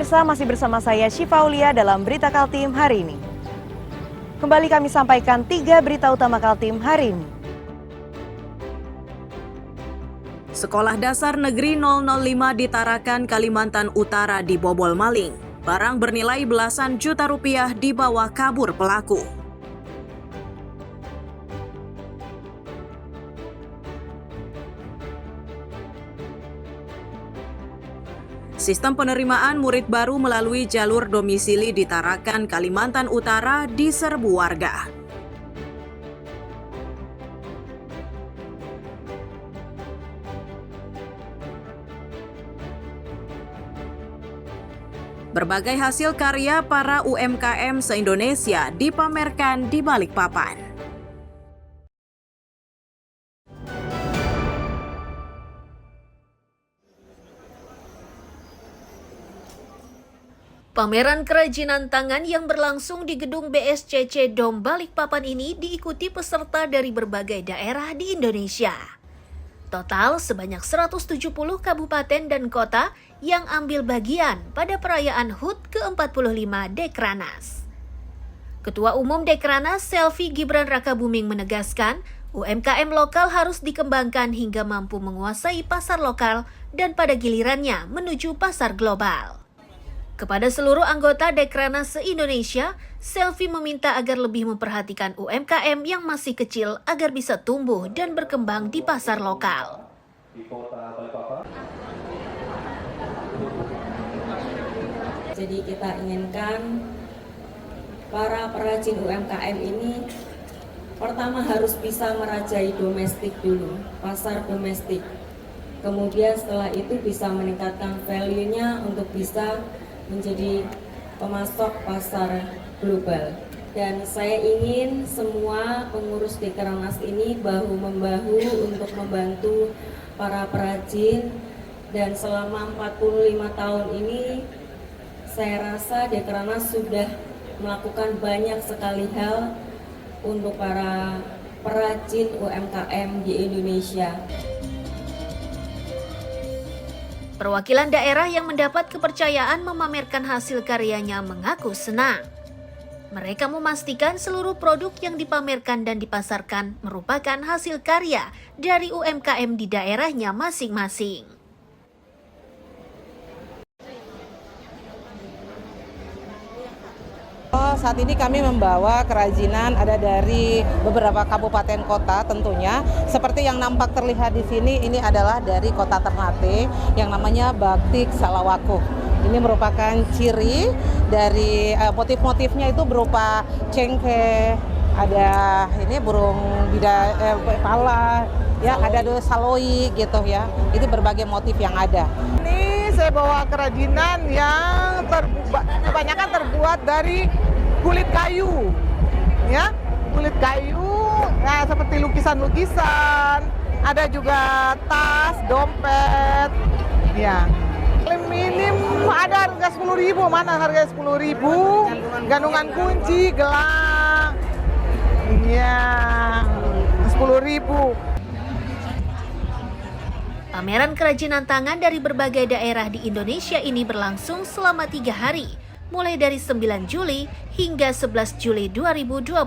Pemirsa, masih bersama saya Syifa Aulia dalam Berita Kaltim hari ini. Kembali kami sampaikan 3 berita utama Kaltim hari ini. Sekolah Dasar Negeri 005 di Tarakan, Kalimantan Utara dibobol maling. Barang bernilai belasan juta rupiah dibawa kabur pelaku. Sistem penerimaan murid baru melalui jalur domisili di Tarakan, Kalimantan Utara diserbu warga. Berbagai hasil karya para UMKM se-Indonesia dipamerkan di Balikpapan. Pameran kerajinan tangan yang berlangsung di gedung BSCC Dom Balikpapan ini diikuti peserta dari berbagai daerah di Indonesia. Total sebanyak 170 kabupaten dan kota yang ambil bagian pada perayaan HUT ke-45 Dekranas. Ketua Umum Dekranas, Selvi Gibran Rakabuming menegaskan, UMKM lokal harus dikembangkan hingga mampu menguasai pasar lokal dan pada gilirannya menuju pasar global. Kepada seluruh anggota Dekranas se-Indonesia, Selvi meminta agar lebih memperhatikan UMKM yang masih kecil agar bisa tumbuh dan berkembang di pasar lokal. Jadi kita inginkan para perajin UMKM ini pertama harus bisa merajai domestik dulu, pasar domestik. Kemudian setelah itu bisa meningkatkan value-nya untuk bisa menjadi pemasok pasar global. Dan saya ingin semua pengurus Dekranas ini bahu-membahu untuk membantu para perajin, dan selama 45 tahun ini saya rasa Dekranas sudah melakukan banyak sekali hal untuk para perajin UMKM di Indonesia. Perwakilan daerah yang mendapat kepercayaan memamerkan hasil karyanya mengaku senang. Mereka memastikan seluruh produk yang dipamerkan dan dipasarkan merupakan hasil karya dari UMKM di daerahnya masing-masing. Saat ini kami membawa kerajinan ada dari beberapa kabupaten kota tentunya. Seperti yang nampak terlihat di sini, ini adalah dari kota Ternate yang namanya Batik Salawaku. Ini merupakan ciri dari motif-motifnya itu berupa cengkeh, ada ini burung pala, ya ada saloi gitu ya. Itu berbagai motif yang ada. Ini saya bawa kerajinan yang kebanyakan terbuat dari kulit kayu, ya, kulit kayu, ya, seperti lukisan-lukisan, ada juga tas, dompet, ya. Minim ada harga 10.000, mana harga 10.000, gantungan kunci, gelang, ya, 10.000. Pameran kerajinan tangan dari berbagai daerah di Indonesia ini berlangsung selama 3 hari, mulai dari 9 Juli hingga 11 Juli 2025.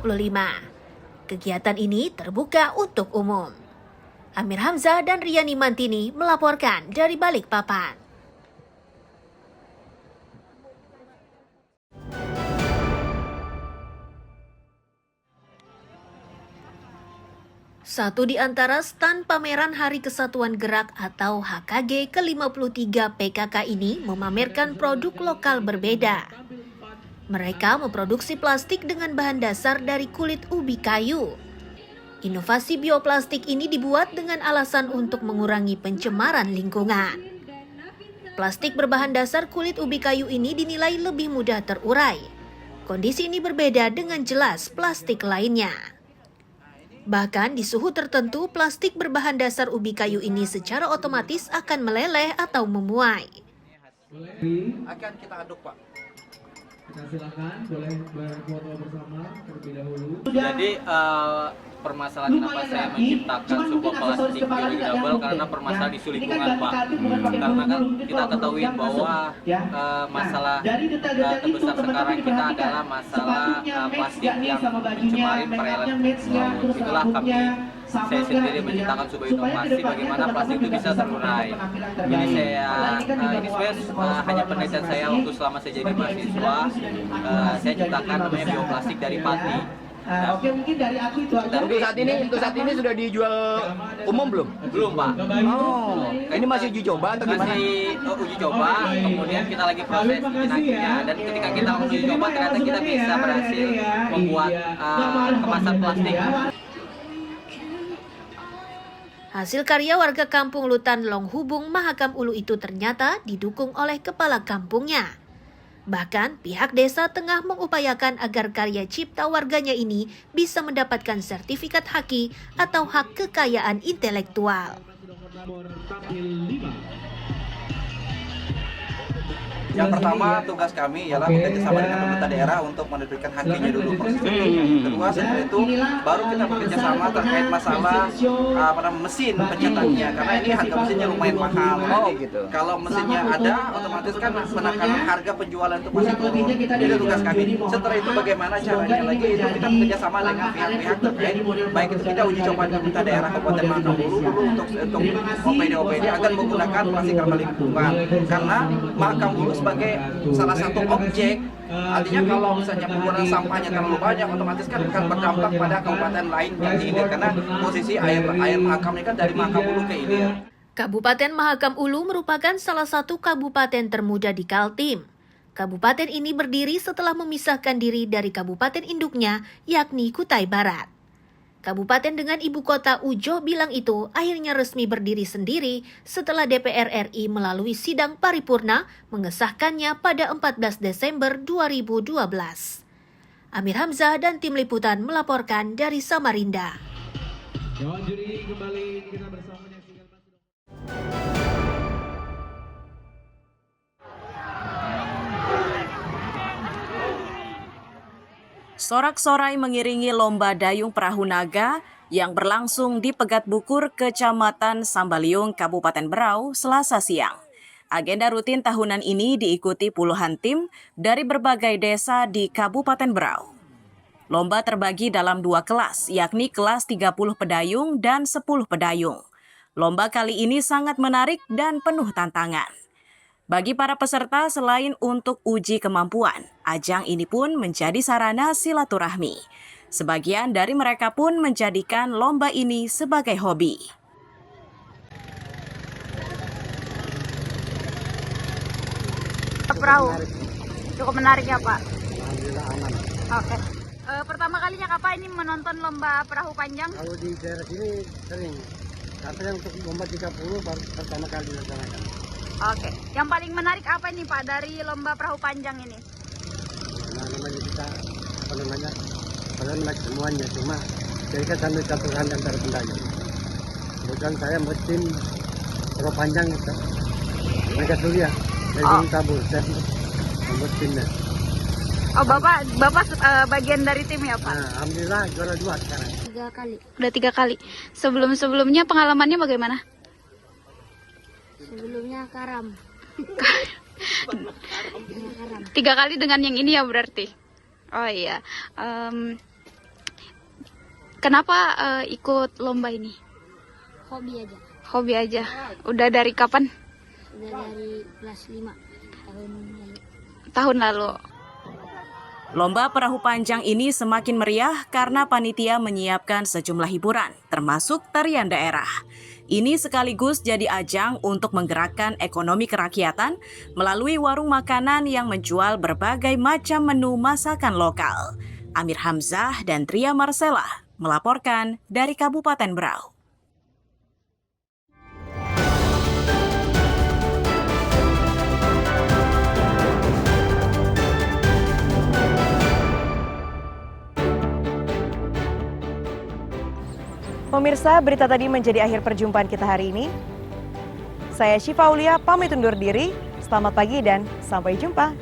Kegiatan ini terbuka untuk umum. Amir Hamzah dan Riani Mantini melaporkan dari Balikpapan. Satu di antara stan pameran Hari Kesatuan Gerak atau HKG ke-53 PKK ini memamerkan produk lokal berbeda. Mereka memproduksi plastik dengan bahan dasar dari kulit ubi kayu. Inovasi bioplastik ini dibuat dengan alasan untuk mengurangi pencemaran lingkungan. Plastik berbahan dasar kulit ubi kayu ini dinilai lebih mudah terurai. Kondisi ini berbeda dengan jelas plastik lainnya. Bahkan di suhu tertentu, plastik berbahan dasar ubi kayu ini secara otomatis akan meleleh atau memuai. Akan kita aduk, Pak. Kita silakan boleh berfoto bersama terlebih dahulu. Jadi permasalahan kenapa saya menciptakan sebuah plastik biodegradable karena permasalahan isu lingkungan, Pak. Karena kan kita ketahui bahwa masalah terbesar sekarang kita adalah masalah plastik yang mencemari perairan laut. Itulah saya sendiri menciptakan sebuah inovasi bagaimana plastik itu bisa terurai. Ini sebenarnya hanya penelitian saya waktu selama saya jadi mahasiswa. Saya ciptakan namanya bioplastik dari pati. Oke, mungkin dari aku itu aja. Untuk saat ini sudah dijual umum belum? Belum, Pak. Oh, ini masih uji coba atau gimana? Masih uji coba, kemudian kita lagi proses bikinannya. Dan ketika kita uji coba, ternyata kita bisa berhasil membuat kemasan plastik. Hasil karya warga kampung Lutan Longhubung Mahakam Ulu itu ternyata didukung oleh kepala kampungnya. Bahkan pihak desa tengah mengupayakan agar karya cipta warganya ini bisa mendapatkan sertifikat haki atau hak kekayaan intelektual. Yang pertama tugas kami ialah bekerjasama dengan pemerintah daerah untuk menerbitkan hakinya dulu. Kedua setelah itu baru kita bekerjasama terkait masalah mesin pencetaknya karena ini harga mesinnya lumayan mahal. Kalau mesinnya ada otomatis kan penekanan harga penjualan itu masih turun. Itu tugas kami. Setelah itu bagaimana caranya lagi itu kita bekerjasama dengan pihak-pihak terkait baik itu kita uji coba dengan pemerintah daerah Kabupaten Mahakam Ulu dulu untuk OPD agar menggunakan plastik ramah lingkungan karena Mahakam Ulu sebagai salah satu objek, artinya kalau misalnya penggunaan sampahnya terlalu banyak, otomatis kan akan berdampak pada kabupaten lain yang di hilir karena posisi air Mahakam ini kan dari Mahakam Ulu ke hilir. Kabupaten Mahakam Ulu merupakan salah satu kabupaten termuda di Kaltim. Kabupaten ini berdiri setelah memisahkan diri dari kabupaten induknya, yakni Kutai Barat. Kabupaten dengan ibu kota Ujo Bilang itu akhirnya resmi berdiri sendiri setelah DPR RI melalui sidang paripurna mengesahkannya pada 14 Desember 2012. Amir Hamzah dan tim liputan melaporkan dari Samarinda. Kawan juri kembali kita bersama menyaksikan. Sorak-sorai mengiringi lomba dayung perahu naga yang berlangsung di Pegat Bukur, Kecamatan Sambaliung, Kabupaten Berau, Selasa siang. Agenda rutin tahunan ini diikuti puluhan tim dari berbagai desa di Kabupaten Berau. Lomba terbagi dalam 2 kelas, yakni kelas 30 pedayung dan 10 pedayung. Lomba kali ini sangat menarik dan penuh tantangan. Bagi para peserta, selain untuk uji kemampuan, ajang ini pun menjadi sarana silaturahmi. Sebagian dari mereka pun menjadikan lomba ini sebagai hobi. Perahu cukup menarik ya, Pak? Alhamdulillah aman. Oke. Pertama kalinya Kakak ini menonton lomba perahu panjang? Kalau di daerah sini sering, tapi yang untuk lomba 30 baru pertama kali dilaksanakan. Oke. Yang paling menarik apa ini, Pak, dari lomba perahu panjang ini? Nah, namanya kita padahal menarik semuanya, cuma jadi kan sambil campuran antara pendayung. Kemudian saya tim perahu panjang mereka Surya dari Tabur, saya membuat timnya. Oh, Bapak bagian dari tim ya, Pak? Nah, alhamdulillah juara 2 sekarang. 3 kali. Udah 3 kali. Sebelumnya pengalamannya bagaimana? Sebelumnya karam. 3 kali dengan yang ini ya berarti? Oh iya. Kenapa ikut lomba ini? Hobi aja. Hobi aja. Udah dari kapan? Udah dari kelas 5 tahun lalu. Lomba perahu panjang ini semakin meriah karena panitia menyiapkan sejumlah hiburan, termasuk tarian daerah. Ini sekaligus jadi ajang untuk menggerakkan ekonomi kerakyatan melalui warung makanan yang menjual berbagai macam menu masakan lokal. Amir Hamzah dan Tria Marcella melaporkan dari Kabupaten Berau. Pemirsa, berita tadi menjadi akhir perjumpaan kita hari ini. Saya Syifa Aulia, pamit undur diri. Selamat pagi dan sampai jumpa.